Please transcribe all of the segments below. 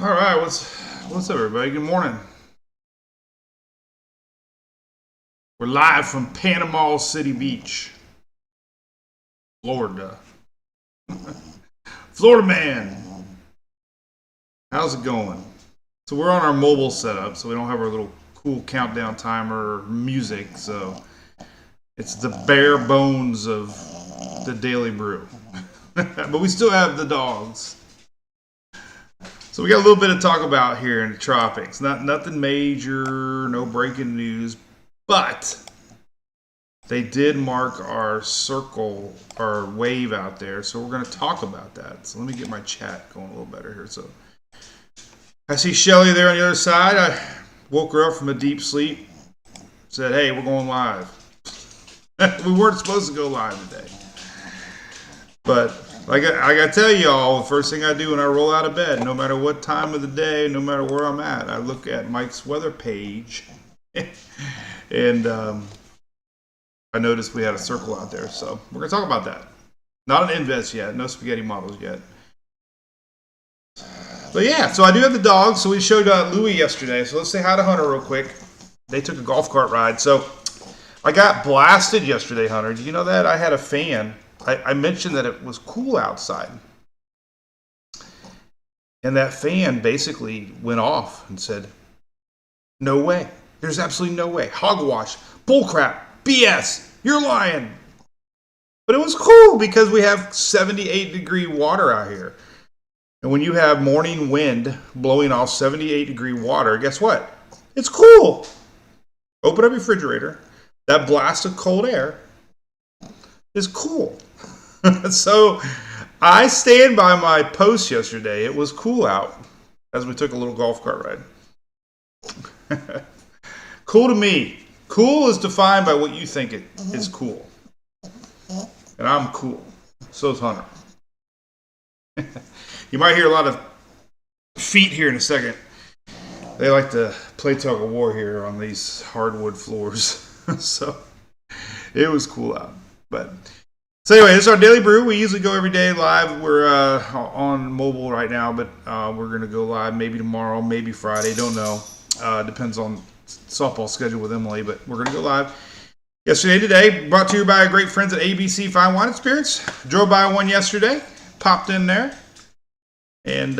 All right, what's up, everybody? Good morning. We're live from Panama City Beach, Florida. Florida man, how's it going? So we're on our mobile setup, so we don't have our little cool countdown timer or music. So it's the bare bones of the Daily Brew, but we still have the dogs. So we got a little bit to talk about here in the tropics. Nothing major, no breaking news, but they did mark our circle, our wave out there. So we're going to talk about that. So let me get my chat going a little better here. So I see Shelly there on the other side. I woke her up from a deep sleep. Said, "Hey, we're going live." We weren't supposed to go live today, but like I tell y'all, the first thing I do when I roll out of bed, no matter what time of the day, no matter where I'm at, I look at Mike's weather page, and I noticed we had a circle out there. So we're gonna talk about that. Not an invest yet, no spaghetti models yet. But yeah, so I do have the dogs. So we showed Louie yesterday. So let's say hi to Hunter real quick. They took a golf cart ride. So I got blasted yesterday, Hunter. Did you know that? I had a fan. I mentioned that it was cool outside. And that fan basically went off and said, "No way. There's absolutely no way. Hogwash. Bullcrap. BS. You're lying." But it was cool because we have 78-degree water out here. And when you have morning wind blowing off 78-degree water, guess what? It's cool. Open up your refrigerator. That blast of cold air is cool. So I stand by my post yesterday. It was cool out as we took a little golf cart ride. Cool to me. Cool is defined by what you think it is cool. And I'm cool. So is Hunter. You might hear a lot of feet here in a second. They like to play tug of war here on these hardwood floors. So it was cool out. But so anyway, this is our Daily Brew. We usually go every day live. We're on mobile right now, but we're going to go live maybe tomorrow, maybe Friday. Don't know. Depends on softball schedule with Emily, but we're going to go live. Yesterday, today, brought to you by our great friends at ABC Fine Wine Experience. Drove by one yesterday, popped in there, and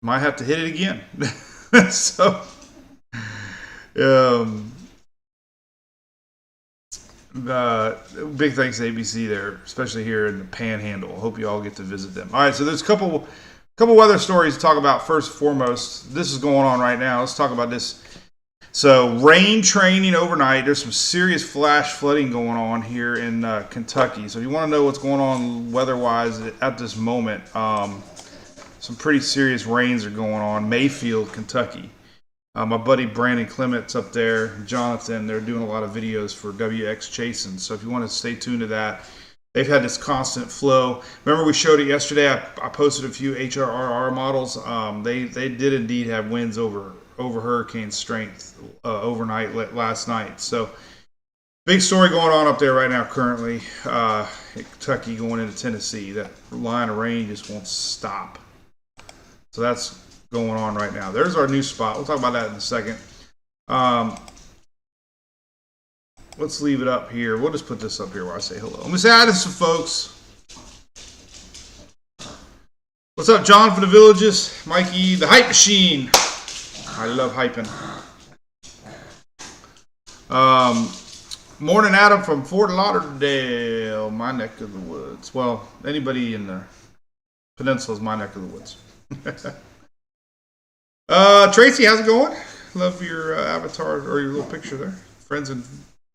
might have to hit it again. So, big thanks to ABC there, especially here in the Panhandle. Hope you all get to visit them. All right, so there's a couple weather stories to talk about. First and foremost, this is going on right now. Let's talk about this. So rain training overnight. There's some serious flash flooding going on here in Kentucky. So if you want to know what's going on weather-wise at this moment, some pretty serious rains are going on. Mayfield, Kentucky. My buddy Brandon Clements up there, Jonathan, they're doing a lot of videos for WX Chasin'. So if you want to stay tuned to that, they've had this constant flow. Remember we showed it yesterday. I posted a few HRRR models. They did indeed have winds over hurricane strength overnight last night. So big story going on up there right now currently in Kentucky going into Tennessee. That line of rain just won't stop. So that's going on right now. There's our new spot. We'll talk about that in a second. Let's leave it up here. We'll just put this up here while I say hello. Let me say hi to some folks. What's up, John from the Villages? Mikey, the Hype Machine. I love hyping. Morning, Adam from Fort Lauderdale, my neck of the woods. Well, anybody in the peninsula is my neck of the woods. Tracy, how's it going? Love your avatar or your little picture there. Friends in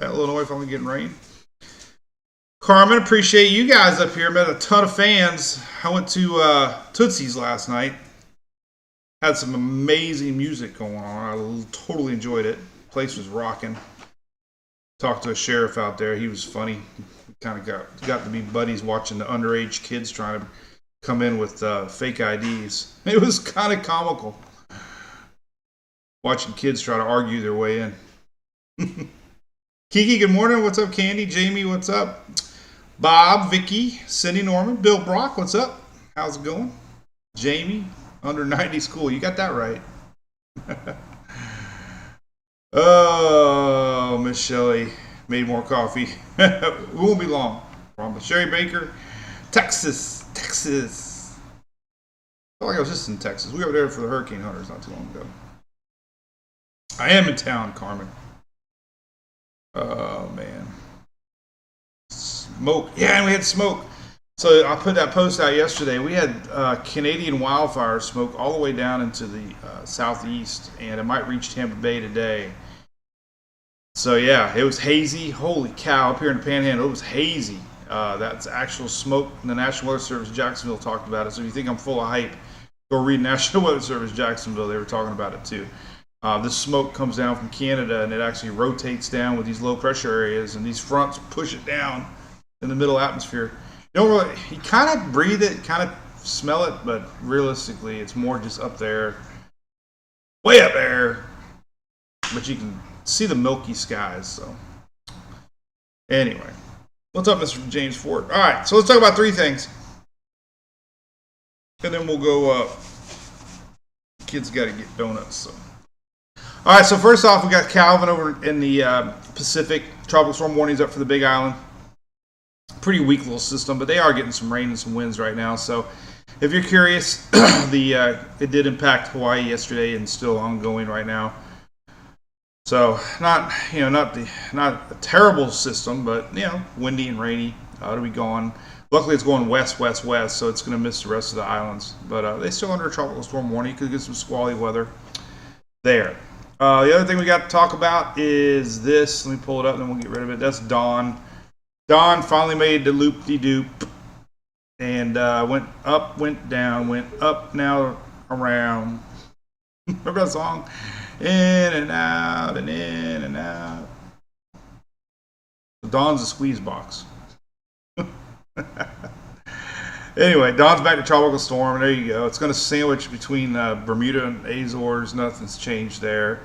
Illinois finally getting rain. Carmen, appreciate you guys up here. Met a ton of fans. I went to Tootsie's last night. Had some amazing music going on. I totally enjoyed it. Place was rocking. Talked to a sheriff out there. He was funny. Kind of got to be buddies watching the underage kids trying to come in with fake IDs. It was kind of comical. Watching kids try to argue their way in. Kiki, good morning. What's up, Candy? Jamie, what's up? Bob, Vicky, Cindy Norman, Bill Brock, what's up? How's it going? Jamie, under 90 school. You got that right. Oh, Miss Shelley made more coffee. It won't be long. From Sherry Baker, Texas, Texas. I felt like I was just in Texas. We were there for the hurricane hunters not too long ago. I am in town, Carmen. Oh man, smoke. Yeah, and we had smoke. So I put that post out yesterday. We had Canadian wildfire smoke all the way down into the southeast, and it might reach Tampa Bay today. So yeah, it was hazy. Holy cow! Up here in the Panhandle, it was hazy. That's actual smoke. The National Weather Service Jacksonville talked about it. So if you think I'm full of hype, go read National Weather Service Jacksonville. They were talking about it too. This smoke comes down from Canada, and it actually rotates down with these low pressure areas, and these fronts push it down in the middle atmosphere. You don't really, you kind of breathe it, kind of smell it, but realistically, it's more just up there, way up there. But you can see the milky skies. So, anyway, what's up, Mr. James Ford? All right, so let's talk about three things, and then we'll go. Kids got to get donuts. So, all right. So first off, we got Calvin over in the Pacific. Tropical storm warnings up for the Big Island. Pretty weak little system, but they are getting some rain and some winds right now. So, if you're curious, it did impact Hawaii yesterday and still ongoing right now. So, not a terrible system, but windy and rainy. It'll be gone. Luckily, it's going west, west, west, so it's going to miss the rest of the islands. But they still under a tropical storm warning. Could get some squally weather there. The other thing we got to talk about is this. Let me pull it up, and then we'll get rid of it. That's Dawn. Dawn finally made the loop-de-doop and went up, went down, went up, now around. Remember that song? In and out and in and out. Dawn's a squeeze box. Anyway, Dawn's back to tropical storm. There you go. It's going to sandwich between Bermuda and Azores. Nothing's changed there.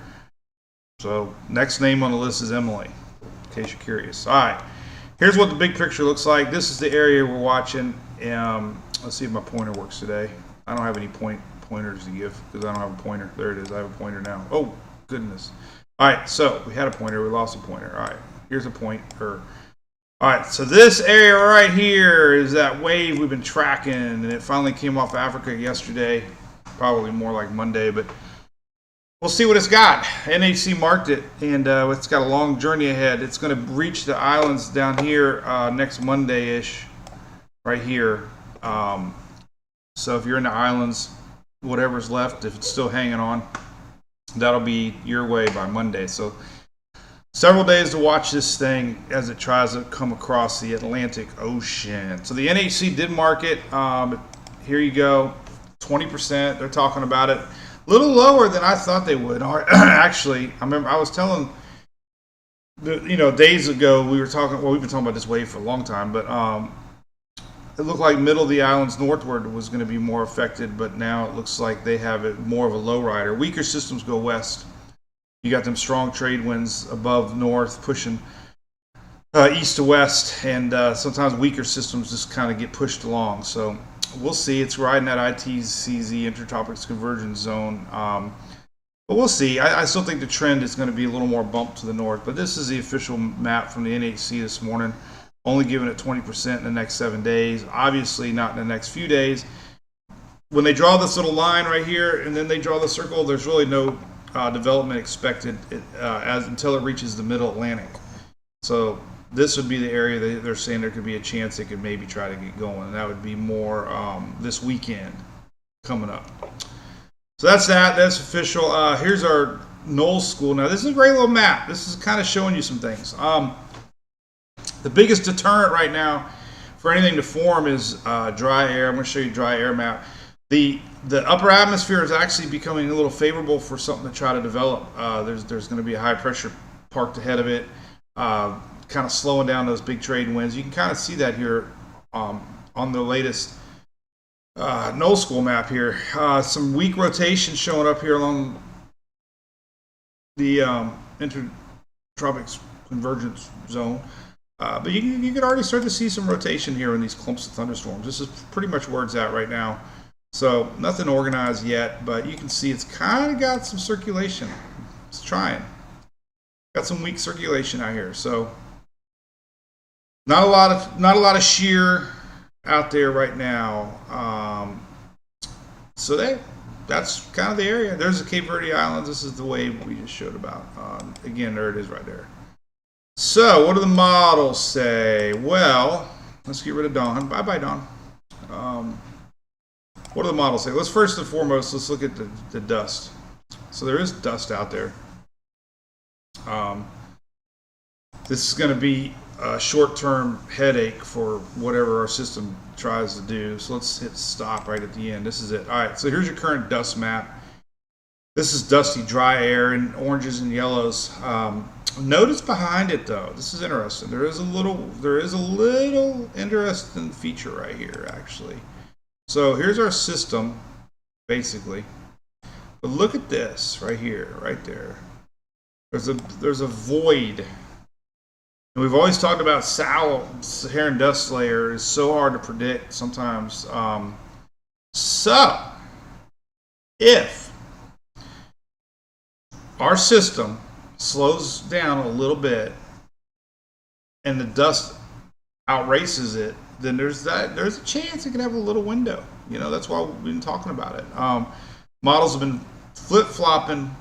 So next name on the list is Emily, in case you're curious. All right. Here's what the big picture looks like. This is the area we're watching. Let's see if my pointer works today. I don't have any pointers to give because I don't have a pointer. There it is. I have a pointer now. Oh, goodness. All right, so we had a pointer. We lost a pointer. All right, here's a pointer. All right, so this area right here is that wave we've been tracking, and it finally came off Africa yesterday. Probably more like Monday, but we'll see what it's got. NHC marked it, and it's got a long journey ahead. It's going to reach the islands down here next Monday-ish, right here. So if you're in the islands, whatever's left, if it's still hanging on, that'll be your way by Monday. So several days to watch this thing as it tries to come across the Atlantic Ocean. So the NHC did mark it. Here you go, 20%. They're talking about it. A little lower than I thought they would. Actually, I remember I was telling, days ago we were talking. Well, we've been talking about this wave for a long time, but it looked like middle of the islands northward was going to be more affected, but now it looks like they have it more of a low rider. Weaker systems go west. You got them strong trade winds above north pushing east to west, and sometimes weaker systems just kind of get pushed along. So we'll see. It's riding that ITCZ intertropics convergence zone. But we'll see. I still think the trend is going to be a little more bump to the north. But this is the official map from the NHC this morning. Only giving it 20% in the next 7 days. Obviously not in the next few days. When they draw this little line right here and then they draw the circle, there's really no development expected until it reaches the middle Atlantic. So this would be the area they're saying there could be a chance they could maybe try to get going. And that would be more this weekend coming up. So that's that. That's official. Here's our Knowles School. Now, this is a great little map. This is kind of showing you some things. The biggest deterrent right now for anything to form is dry air. I'm going to show you a dry air map. The upper atmosphere is actually becoming a little favorable for something to try to develop. There's going to be a high pressure parked ahead of it, kind of slowing down those big trade winds. You can kind of see that here on the latest Knowles School map here. Some weak rotation showing up here along the intertropics convergence zone. But you can already start to see some rotation here in these clumps of thunderstorms. This is pretty much where it's at right now. So nothing organized yet, but you can see it's kind of got some circulation. It's trying. Got some weak circulation out here. So not a lot of shear out there right now. So that's kind of the area. There's the Cape Verde Islands. This is the wave we just showed about. Again, there it is right there. So what do the models say? Well, let's get rid of Dawn. Bye-bye, Dawn. What do the models say? Let's first and foremost, let's look at the dust. So there is dust out there. This is going to be a short-term headache for whatever our system tries to do. So let's hit stop right at the end. This is it. All right, so here's your current dust map. This is dusty, dry air in oranges and yellows. Notice behind it though. This is interesting. There is a little interesting feature right here, actually. So here's our system, basically. But look at this right here, right there. There's a void. And we've always talked about Saharan dust layer is so hard to predict sometimes. So if our system slows down a little bit and the dust outraces it, then there's a chance it can have a little window. You know, that's why we've been talking about it. Models have been flip-flopping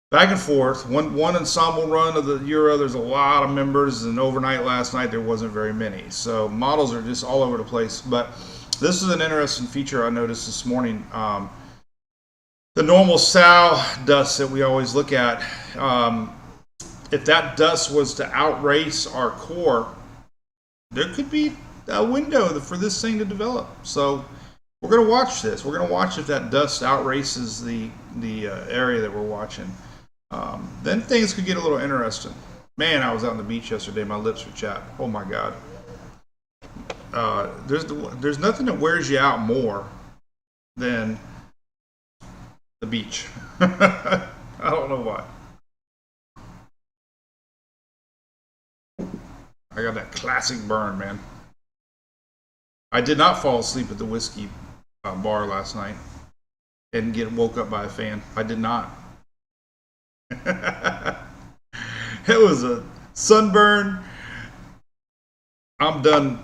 back and forth. One ensemble run of the Euro, there's a lot of members, and overnight last night there wasn't very many. So models are just all over the place. But this is an interesting feature I noticed this morning. The normal sow dust that we always look at, if that dust was to outrace our core, there could be a window for this thing to develop. So we're going to watch this. We're going to watch if that dust outraces the area that we're watching. Then things could get a little interesting. Man, I was out on the beach yesterday. My lips were chapped. Oh my God. There's nothing that wears you out more than the beach. I don't know why. I got that classic burn, man. I did not fall asleep at the whiskey bar last night and get woke up by a fan. I did not. It was a sunburn. I'm done.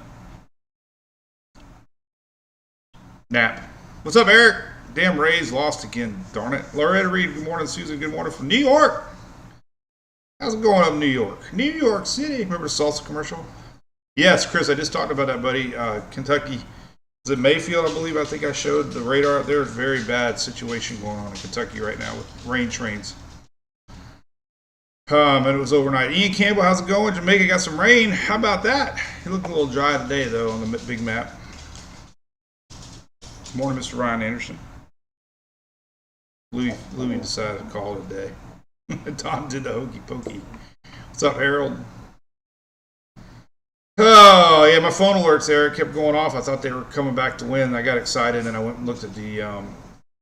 Nap. What's up, Eric? Damn Rays lost again. Darn it. Loretta Reed, good morning. Susan, good morning from New York. How's it going up in New York? New York City. Remember the salsa commercial? Yes, Chris, I just talked about that, buddy. Kentucky. Is it Mayfield, I believe? I think I showed the radar. There's a very bad situation going on in Kentucky right now with rain trains. And it was overnight. Ian Campbell, how's it going? Jamaica got some rain. How about that? It looked a little dry today, though, on the big map. Good morning, Mr. Ryan Anderson. Louis decided to call it a day. Tom did the hokey pokey. What's up, Harold? Oh, yeah, my phone alerts there kept going off. I thought they were coming back to win. I got excited, and I went and looked at the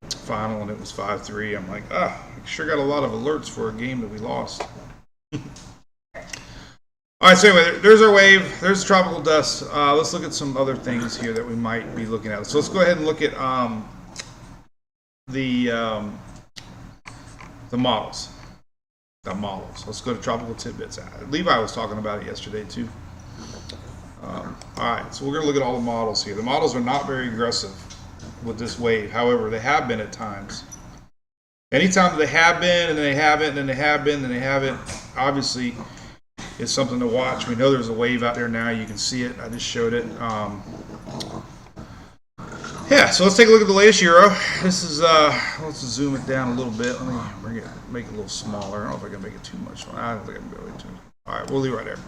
final, and it was 5-3. I'm like, I sure got a lot of alerts for a game that we lost. All right, so anyway, there's our wave. There's the tropical dust. Let's look at some other things here that we might be looking at. So let's go ahead and look at the models. The models. Let's go to tropical tidbits. Levi was talking about it yesterday, too. All right, so we're going to look at all the models here. The models are not very aggressive with this wave. However, they have been at times. Anytime they have been, and then they haven't, and then they have been, and they haven't, obviously, it's something to watch. We know there's a wave out there now. You can see it. I just showed it. Yeah, so let's take a look at the latest Euro. This is, let's zoom it down a little bit. Let me make it a little smaller. I don't know if I can make it too much. I don't think I can go into it. All right, we'll leave it right there.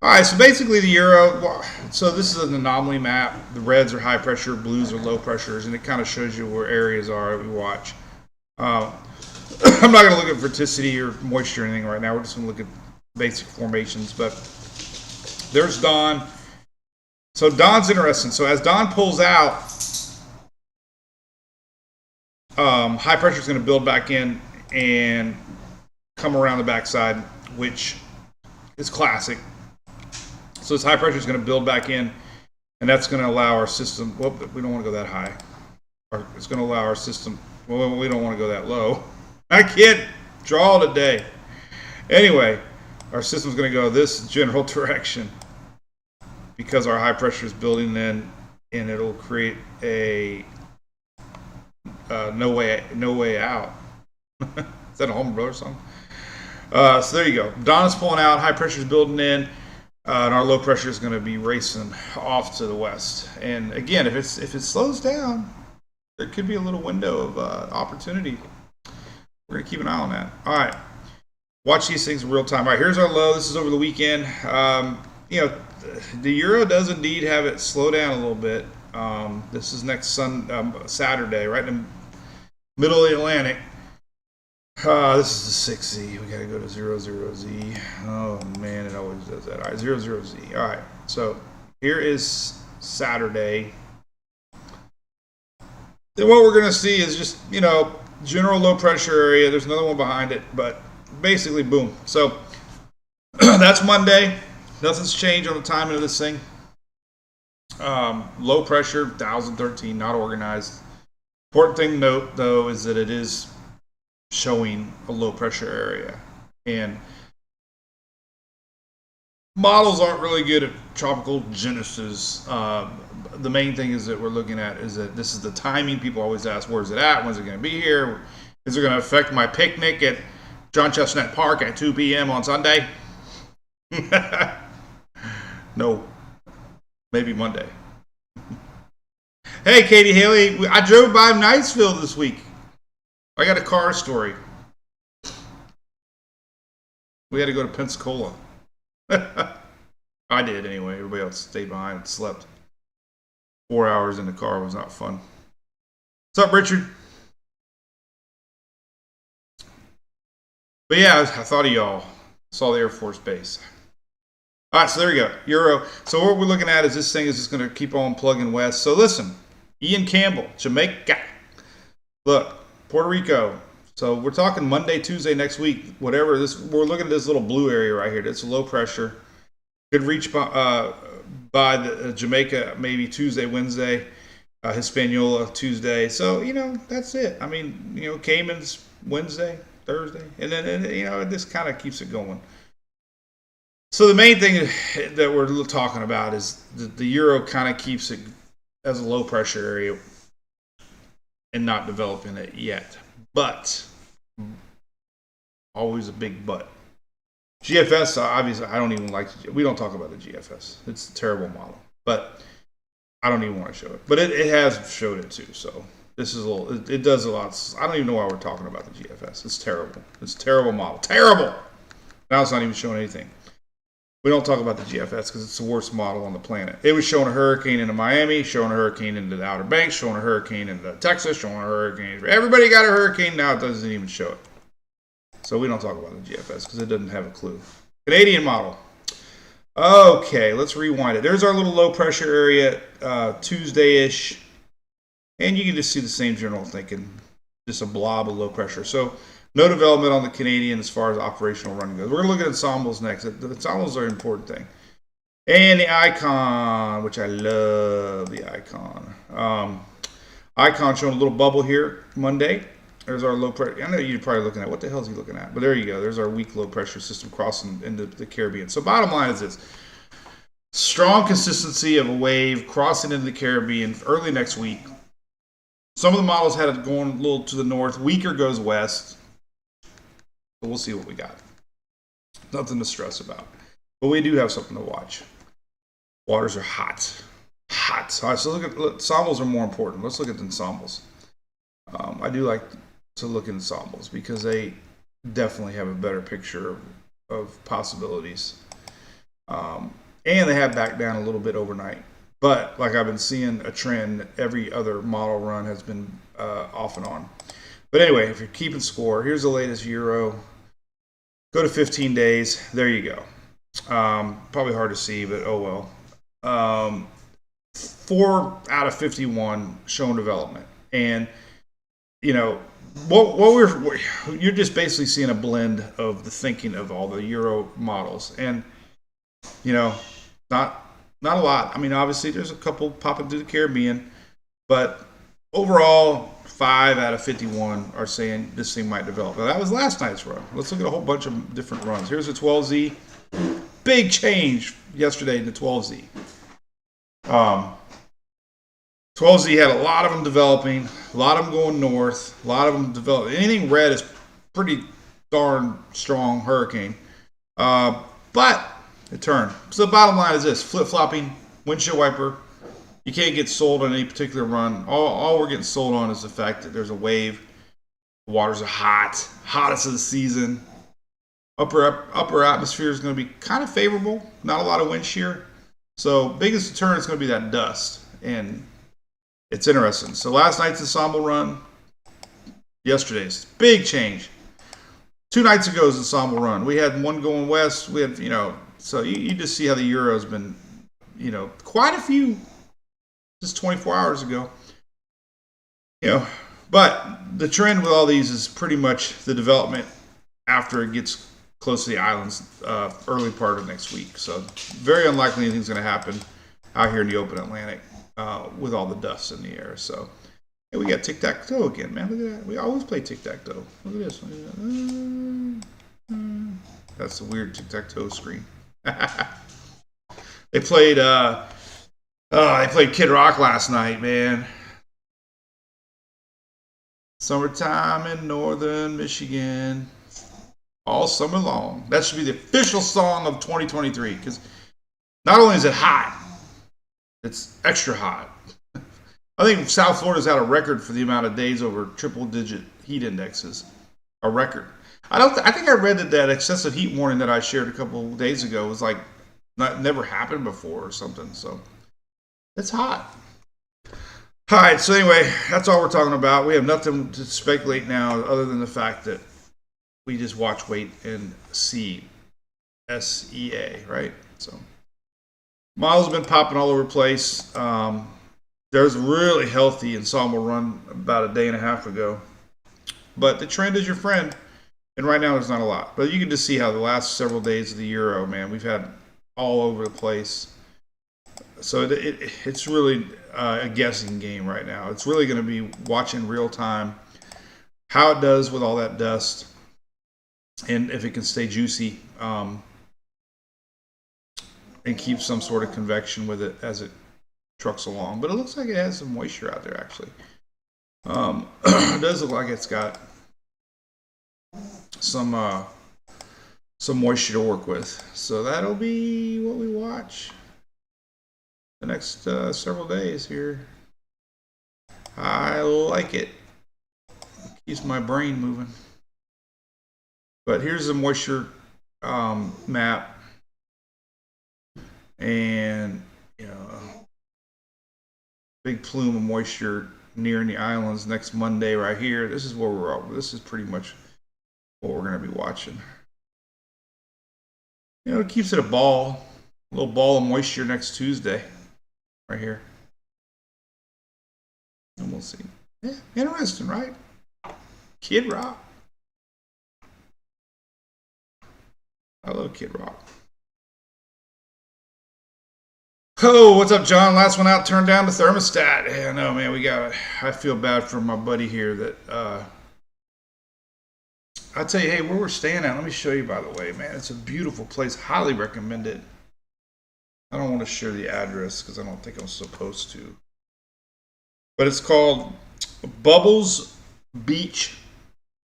All right, so basically the Euro, so this is an anomaly map. The reds are high pressure, blues are low pressures, and it kind of shows you where areas are that we watch. I'm not going to look at verticity or moisture or anything right now. We're just going to look at basic formations. But there's Dawn. So Dawn's interesting. So as Dawn pulls out, high pressure is going to build back in and come around the backside, which is classic. So this high pressure is going to build back in, and that's going to allow our system. Whoop, we don't want to go that high. It's going to allow our system. Well, we don't want to go that low. I can't draw today. Anyway, our system's going to go this general direction because our high pressure is building in, and it'll create a no way out. Is that a Home Brother song? So there you go. Donna's pulling out. High pressure is building in. And our low pressure is going to be racing off to the west. And again, if it slows down, there could be a little window of opportunity. We're going to keep an eye on that. All right. Watch these things in real time. All right, here's our low. This is over the weekend. The euro does indeed have it slow down a little bit. This is next Saturday, right in the middle of the Atlantic. This is the 6Z. We got to go to 00Z. Oh, man, it always does that. All right, 00Z. All right, so here is Saturday. Then what we're going to see is just, general low pressure area. There's another one behind it, but basically, boom. So that's Monday. Nothing's changed on the timing of this thing. Low pressure, 1013, not organized. Important thing to note, though, is that it is showing a low pressure area. And models aren't really good at tropical genesis. The main thing is that we're looking at is that this is the timing. People always ask, where's it at? When's it going to be here? Is it going to affect my picnic at John Chestnut Park at 2 p.m. on Sunday? No. Maybe Monday. Hey, Katie Haley. I drove by Niceville this week. I got a car story. We had to go to Pensacola. I did anyway. Everybody else stayed behind and slept. 4 hours in the car was not fun. What's up, Richard? But yeah, I thought of y'all. Saw the Air Force Base. All right, so there you go. Euro. So what we're looking at is this thing is just going to keep on plugging west. So listen, Ian Campbell, Jamaica. Look, Puerto Rico. So we're talking Monday, Tuesday next week, whatever. We're looking at this little blue area right here. That's low pressure. Could reach by the Jamaica maybe Tuesday, Wednesday. Hispaniola Tuesday. So, that's it. I mean, Cayman's Wednesday, Thursday. And then, it just kind of keeps it going. So the main thing that we're talking about is the euro kind of keeps it as a low pressure area and not developing it yet. But, always a big but. GFS, obviously, I don't even like, we don't talk about the GFS. It's a terrible model. But I don't even want to show it. But it has showed it too. So this is it does a lot. I don't even know why we're talking about the GFS. It's terrible. It's a terrible model. Terrible! Now it's not even showing anything. We don't talk about the GFS because it's the worst model on the planet. It was showing a hurricane into Miami, showing a hurricane into the Outer Banks, showing a hurricane into Texas, showing a hurricane. Everybody got a hurricane. Now it doesn't even show it. So we don't talk about the GFS because it doesn't have a clue. Canadian model. Okay, let's rewind it. There's our little low pressure area, Tuesday-ish. And you can just see the same general thinking. Just a blob of low pressure. So no development on the Canadian as far as operational running goes. We're going to look at ensembles next. The ensembles are an important thing. And the icon, which I love the icon. Icon showing a little bubble here Monday. There's our low pressure. I know you're probably looking at, what the hell is he looking at? But there you go. There's our weak low pressure system crossing into the Caribbean. So bottom line is this. Strong consistency of a wave crossing into the Caribbean early next week. Some of the models had it going a little to the north. Weaker goes west. But we'll see what we got. Nothing to stress about. But we do have something to watch. Waters are hot. Hot. All right, so ensembles are more important. Let's look at the ensembles. I do like to look at ensembles because they definitely have a better picture of possibilities. And they have backed down a little bit overnight. But like I've been seeing a trend, every other model run has been off and on. But anyway, if you're keeping score, here's the latest euro. Go to 15 days. There you go. Probably hard to see, but oh well. 4 out of 51 showing development. And, you're just basically seeing a blend of the thinking of all the euro models. And, not a lot. I mean, obviously, there's a couple popping through the Caribbean, but overall, 5 out of 51 are saying this thing might develop. Now, that was last night's run. Let's look at a whole bunch of different runs. Here's a 12Z. Big change yesterday in the 12Z. 12Z had a lot of them developing, a lot of them going north, a lot of them developing. Anything red is pretty darn strong hurricane. But it turned. So the bottom line is this: flip-flopping, windshield wiper. You can't get sold on any particular run. All we're getting sold on is the fact that there's a wave. The waters are hot, hottest of the season. Upper atmosphere is going to be kind of favorable. Not a lot of wind shear. So biggest deterrent is going to be that dust. And it's interesting. So last night's ensemble run. Yesterday's big change. 2 nights ago's ensemble run. We had one going west. We had, so you just see how the Euro's been, quite a few just 24 hours ago. But the trend with all these is pretty much the development after it gets close to the islands early part of next week. So very unlikely anything's going to happen out here in the open Atlantic with all the dust in the air. So hey, we got tic-tac-toe again, man. Look at that. We always play tic-tac-toe. Look at this. That's the weird tic-tac-toe screen. They played Kid Rock last night, man. Summertime in northern Michigan. All summer long. That should be the official song of 2023. Because not only is it hot, it's extra hot. I think South Florida's had a record for the amount of days over triple-digit heat indexes. A record. I think I read that excessive heat warning that I shared a couple of days ago was like never happened before or something. So it's hot. All right. So anyway, that's all we're talking about. We have nothing to speculate now other than the fact that we just watch, wait, and see. SEA, right? So models have been popping all over the place. There's a really healthy ensemble run about a day and a half ago. But the trend is your friend. And right now there's not a lot. But you can just see how the last several days of the Euro, man, we've had all over the place. So it's really a guessing game right now. It's really going to be watching real time how it does with all that dust and if it can stay juicy and keep some sort of convection with it as it trucks along. But it looks like it has some moisture out there, actually. It does look like it's got some moisture to work with. So that'll be what we watch the next several days here. I like it. Keeps my brain moving. But here's the moisture map. And, big plume of moisture near the islands next Monday right here. This is where we're at. This is pretty much what we're going to be watching. It keeps it a little ball of moisture next Tuesday right here. And we'll see. Yeah, interesting, right? Kid Rock. I love Kid Rock. Oh, what's up, John? Last one out, turned down the thermostat. Yeah, no, man, I feel bad for my buddy here that, I'll tell you, hey, where we're staying at, let me show you, by the way, man. It's a beautiful place. Highly recommend it. I don't want to share the address because I don't think I'm supposed to. But it's called Bubbles Beach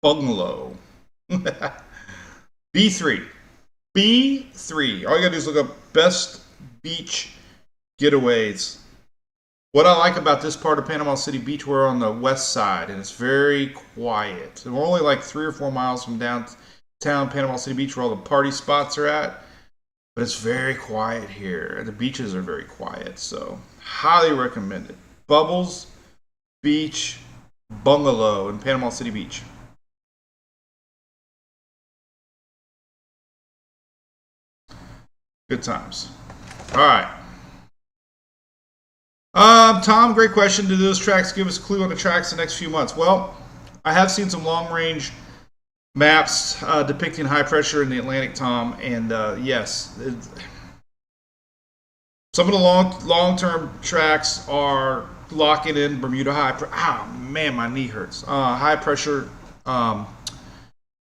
Bungalow. B3. B3. All you got to do is look up Best Beach Getaways. What I like about this part of Panama City Beach, we're on the west side, and it's very quiet. And we're only like 3 or 4 miles from downtown Panama City Beach, where all the party spots are at. But it's very quiet here, and the beaches are very quiet. So, highly recommend it. Bubbles Beach Bungalow in Panama City Beach. Good times. All right. Tom, great question. Do those tracks give us a clue on the tracks the next few months? Well, I have seen some long-range maps depicting high pressure in the Atlantic, Tom, and yes, some of the long-term tracks are locking in Bermuda man, my knee hurts. High pressure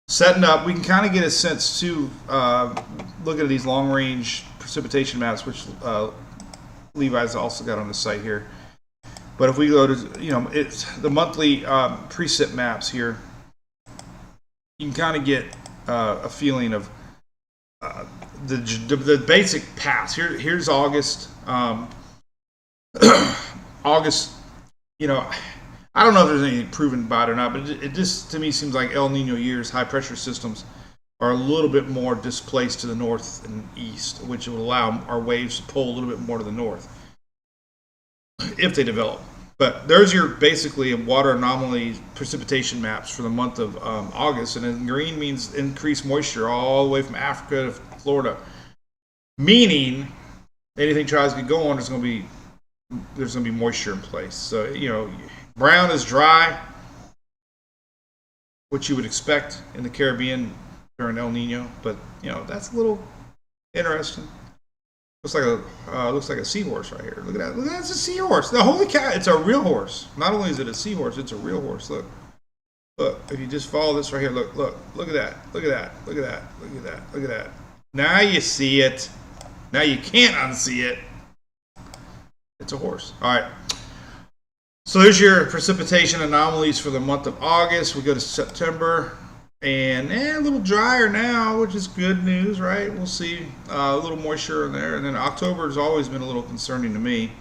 setting up. We can kind of get a sense too. Looking at these long range precipitation maps, which Levi's also got on the site here. But if we go to, it's the monthly precip maps here, you can kind of get a feeling of the basic paths. Here's August. August, I don't know if there's anything proven about it or not, but it just to me seems like El Nino years, high pressure systems are a little bit more displaced to the north and east, which would allow our waves to pull a little bit more to the north if they develop. But there's your basically water anomaly precipitation maps for the month of August, and in green means increased moisture all the way from Africa to Florida, meaning anything tries to get going, there's going to be moisture in place. So brown is dry, which you would expect in the Caribbean during El Nino, but that's a little interesting. Looks like a seahorse right here. Look at that. Look at that. It's a seahorse. The holy cow! It's a real horse. Not only is it a seahorse, it's a real horse. Look. If you just follow this right here, look at that. Look at that. Look at that. Look at that. Look at that. Now you see it. Now you can't unsee it. It's a horse. All right. So there's your precipitation anomalies for the month of August. We go to September. And a little drier now, which is good news, right? We'll see a little moisture in there. And then October has always been a little concerning to me.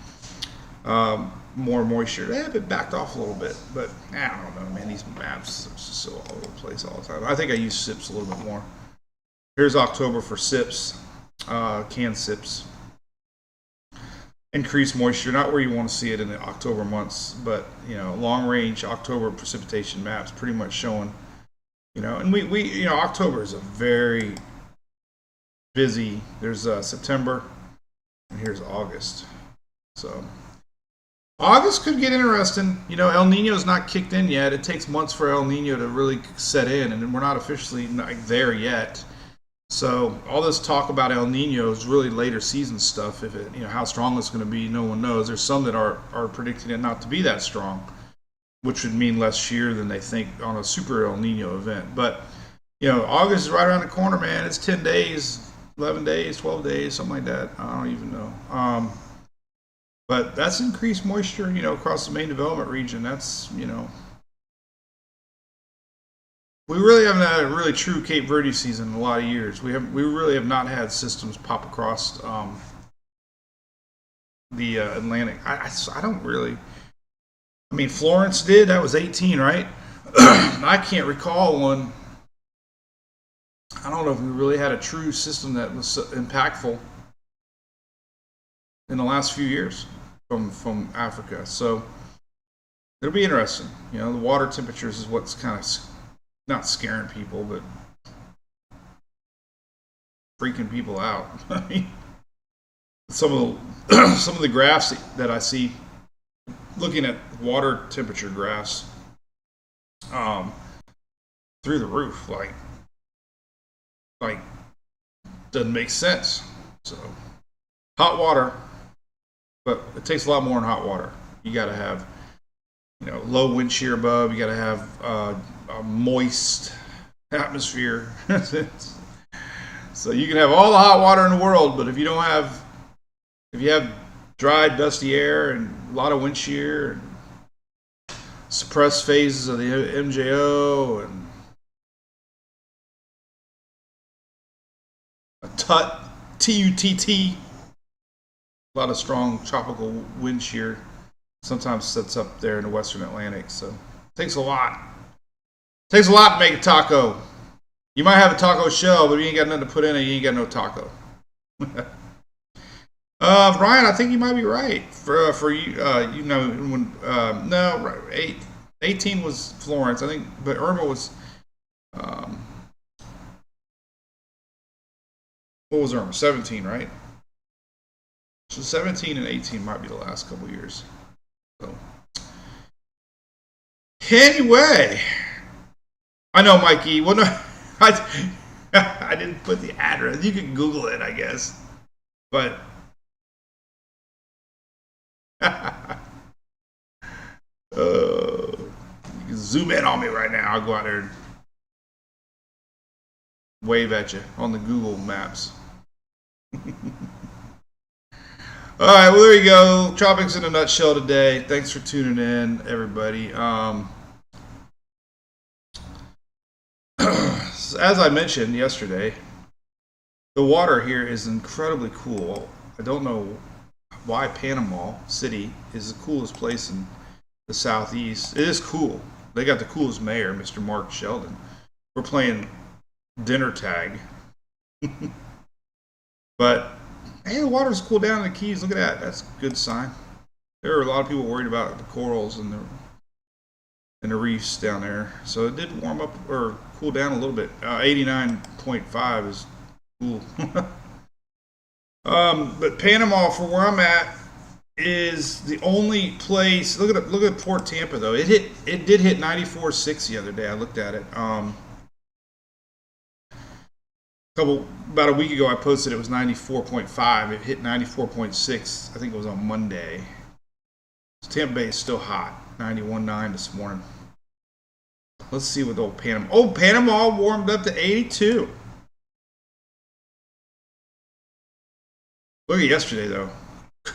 More moisture. It backed off a little bit. But I don't know, man. These maps are just so all over the place all the time. I think I use SIPs a little bit more. Here's October for SIPs, canned SIPs. Increased moisture, not where you want to see it in the October months, but long range October precipitation maps pretty much showing. And we October is a very busy. There's September, and here's August. So August could get interesting. El Nino's not kicked in yet. It takes months for El Nino to really set in, and we're not officially there yet. So all this talk about El Nino is really later season stuff. If it, how strong it's going to be, no one knows. There's some that are predicting it not to be that strong, which would mean less shear than they think on a super El Nino event. But, August is right around the corner, man. It's 10 days, 11 days, 12 days, something like that. I don't even know. But that's increased moisture, across the main development region. That's, we really haven't had a really true Cape Verde season in a lot of years. We really have not had systems pop across the Atlantic. I don't really... Florence did. That was 18, right? I can't recall one. I don't know if we really had a true system that was impactful in the last few years from Africa. So it'll be interesting. The water temperatures is what's kind of not scaring people, but freaking people out. Some of the graphs that I see. Looking at water temperature graphs through the roof, like doesn't make sense. So hot water, but it takes a lot more than hot water. You got to have low wind shear above. You got to have a moist atmosphere. So you can have all the hot water in the world, but if you have dry, dusty air and a lot of wind shear and suppressed phases of the MJO and a TUTT, a lot of strong tropical wind shear sometimes sets up there in the Western Atlantic. So it takes a lot. It takes a lot to make a taco. You might have a taco shell, but if you ain't got nothing to put in it, you ain't got no taco. Brian, I think you might be right. For you, when no, right, 18 was Florence, I think, but Irma was. What was Irma? 17, right? So 17 and 18 might be the last couple years. So anyway, I know, Mikey. Well, no, I didn't put the address. You can Google it, I guess, but. zoom in on me right now. I'll go out there and wave at you on the Google Maps. All right, well, there you go. Tropics in a nutshell today. Thanks for tuning in, everybody. As I mentioned yesterday, the water here is incredibly cool. I don't know why Panama City is the coolest place in the southeast. It is cool. They got the coolest mayor, Mr. Mark Sheldon. We're playing dinner tag. But hey, the water's cooled down in the Keys. Look at that. That's a good sign. There are a lot of people worried about the corals and the reefs down there. So it did warm up or cool down a little bit. 89.5 is cool. But Panama, for where I'm at, is the only place. Look at Port Tampa though. It did hit 94.6 the other day. I looked at it. About a week ago, I posted it was 94.5. It hit 94.6. I think it was on Monday. So Tampa Bay is still hot. 91.9 this morning. Let's see what old Panama. Oh, Panama warmed up to 82. Look at yesterday though.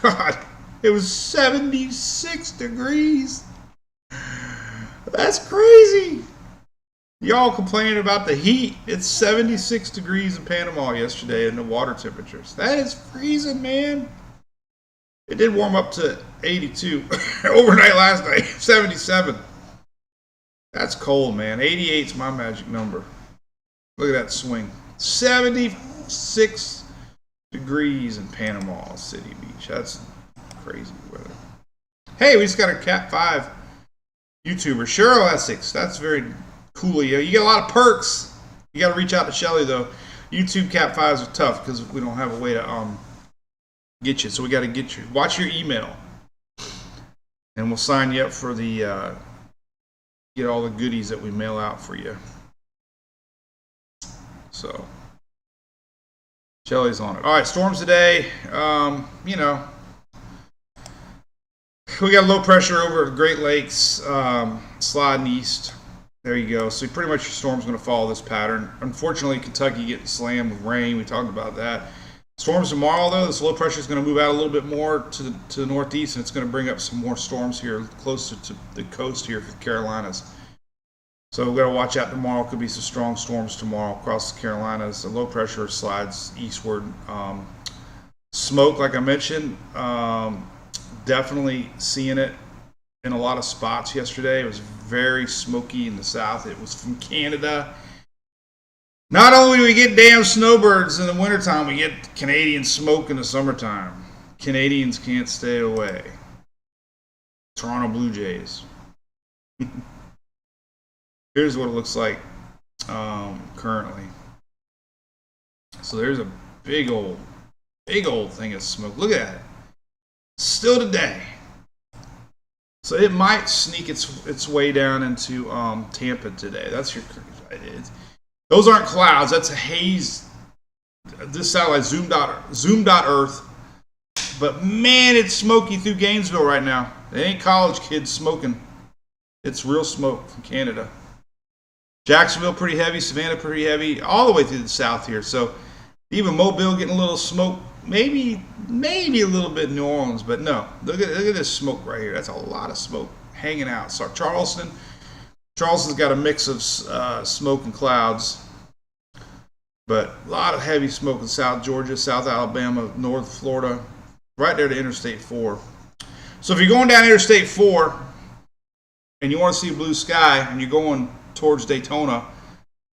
God, it was 76 degrees. That's crazy. Y'all complaining about the heat. It's 76 degrees in Panama yesterday in the water temperatures. That is freezing, man. It did warm up to 82 overnight last night. 77. That's cold, man. 88 is my magic number. Look at that swing. 76 degrees in Panama City Beach. That's crazy weather. Hey, we just got a Cat 5 YouTuber, Cheryl Essex. That's very cool. You get a lot of perks. You got to reach out to Shelly though. YouTube Cat 5s are tough because we don't have a way to get you. So we got to get you. Watch your email, and we'll sign you up for the get all the goodies that we mail out for you. So Shelly's on it. All right, storms today. You know, we got low pressure over the Great Lakes, sliding east. There you go. So pretty much your storm's going to follow this pattern. Unfortunately, Kentucky getting slammed with rain. We talked about that. Storms tomorrow, though. This low pressure is going to move out a little bit more to the northeast, and it's going to bring up some more storms here closer to the coast here for the Carolinas. So we've got to watch out tomorrow. Could be some strong storms tomorrow across the Carolinas. The low pressure slides eastward. Smoke, like I mentioned, definitely seeing it in a lot of spots yesterday. It was very smoky in the south. It was from Canada. Not only do we get damn snowbirds in the wintertime, we get Canadian smoke in the summertime. Canadians can't stay away. Toronto Blue Jays. Here's what it looks like currently. So there's a big old thing of smoke. Look at that. Still today. So it might sneak its way down into Tampa today. That's your. Those aren't clouds. That's a haze. This satellite zoomed out Earth. But man, it's smoky through Gainesville right now. They ain't college kids smoking. It's real smoke from Canada. Jacksonville pretty heavy. Savannah pretty heavy. All the way through the south here. So even Mobile getting a little smoke. Maybe a little bit in New Orleans, but no. Look at this smoke right here. That's a lot of smoke hanging out. So Charleston's got a mix of smoke and clouds, but a lot of heavy smoke in South Georgia, South Alabama, North Florida, right there to Interstate 4. So if you're going down Interstate 4 and you want to see blue sky and you're going towards Daytona,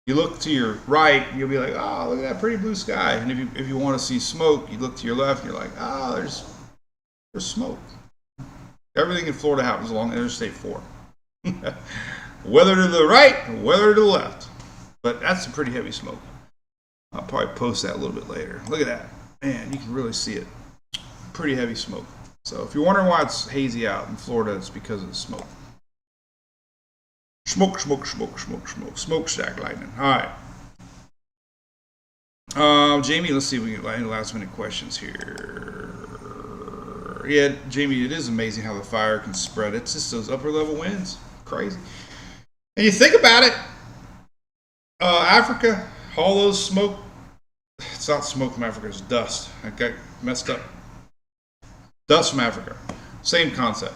you look to your right, you'll be like, oh, look at that pretty blue sky. And if you want to see smoke, you look to your left, and you're like, oh, there's smoke. Everything in Florida happens along Interstate 4. Whether to the right, whether to the left. But that's some pretty heavy smoke. I'll probably post that a little bit later. Look at that. Man, you can really see it. Pretty heavy smoke. So if you're wondering why it's hazy out in Florida, it's because of the smoke. Smoke, smokestack lightning. All right. Jamie, let's see if we can get any last minute questions here. Yeah, Jamie, it is amazing how the fire can spread. It's just those upper level winds. Crazy. And you think about it, Africa, all those smoke, it's not smoke from Africa, it's dust. I got messed up. Dust from Africa. Same concept.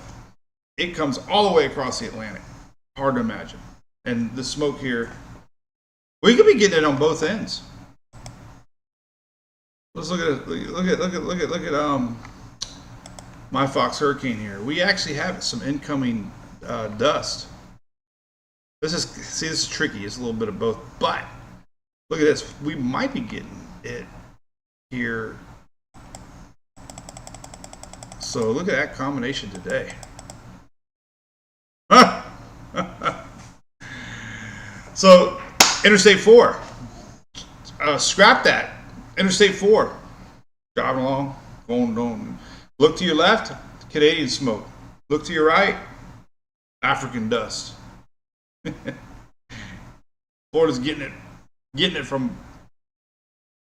It comes all the way across the Atlantic. Hard to imagine. And the smoke here, we could be getting it on both ends. Let's look at it. Look at my Fox Hurricane here. We actually have some incoming dust. This is tricky. It's a little bit of both, but look at this. We might be getting it here. So look at that combination today. So Interstate 4, scrap that. Interstate 4, driving along, going. Look to your left, Canadian smoke. Look to your right, African dust. Florida's getting it from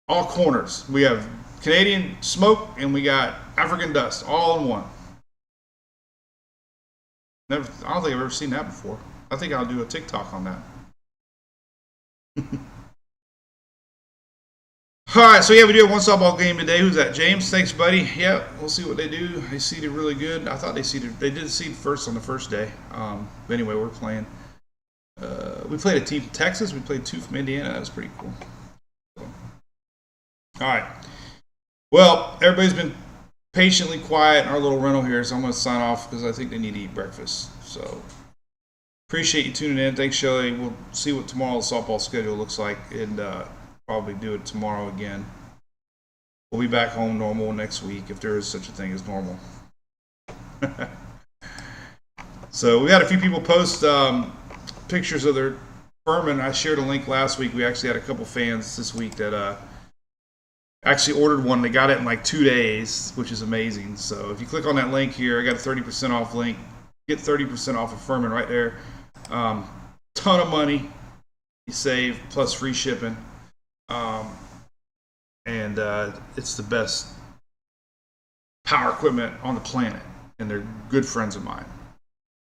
all corners. We have Canadian smoke and we got African dust all in one. I don't think I've ever seen that before. I think I'll do a TikTok on that. Alright, so yeah, we do have one softball game today. Who's that? James? Thanks, buddy. Yeah, we'll see what they do. They seeded really good. I thought they did seed first on the first day. But anyway, we're playing. We played a team from Texas. We played two from Indiana. That was pretty cool. So. Alright. Well, everybody's been patiently quiet in our little rental here, so I'm going to sign off because I think they need to eat breakfast. So, appreciate you tuning in. Thanks, Shelly. We'll see what tomorrow's softball schedule looks like and probably do it tomorrow again. We'll be back home normal next week if there is such a thing as normal. So, we had a few people post pictures of their Furman. I shared a link last week. We actually had a couple fans this week that actually ordered one. They got it in like 2 days, which is amazing. So if you click on that link here, I got a 30% off link. Get 30% off of Furman right there. Ton of money you save, plus free shipping. And it's the best power equipment on the planet. And they're good friends of mine.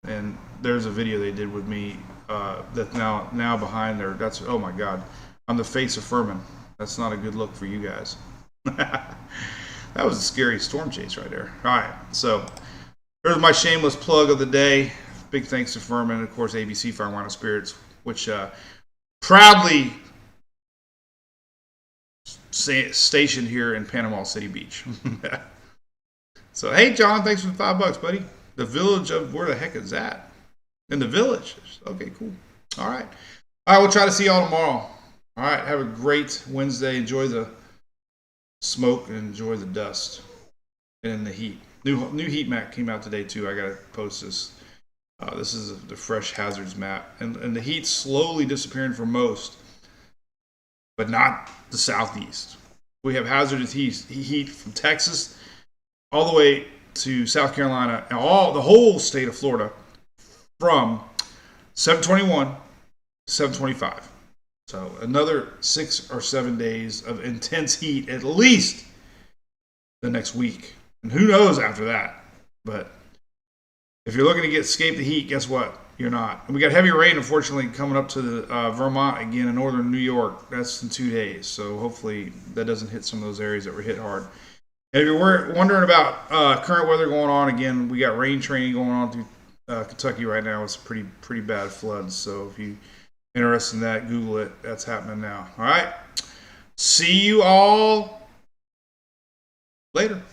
And there's a video they did with me that's now behind there. That's, oh my God, I'm the face of Furman. That's not a good look for you guys. That was a scary storm chase right there. All right, so there's my shameless plug of the day. Big thanks to Furman, and of course ABC Fire Wine and Spirits, which proudly stationed here in Panama City Beach. So hey, John, thanks for the $5, buddy. The village of, where the heck is that? In the village. Okay, cool. All right, we'll try to see y'all tomorrow. All right, have a great Wednesday. Enjoy the smoke and enjoy the dust and the heat. New heat map came out today too. I gotta post this. This is the fresh hazards map, and the heat's slowly disappearing for most, but not the southeast. We have hazardous heat from Texas all the way to South Carolina, and the whole state of Florida from 721 to 725. So another 6 or 7 days of intense heat, at least the next week. And who knows after that. But if you're looking to escape the heat, guess what? You're not. And we got heavy rain, unfortunately, coming up to the Vermont again in northern New York. That's in 2 days. So hopefully that doesn't hit some of those areas that were hit hard. And if you're wondering about current weather going on, again, we got rain training going on through Kentucky right now. It's pretty bad floods. So if you interested in that, Google it. That's happening now. All right. See you all later.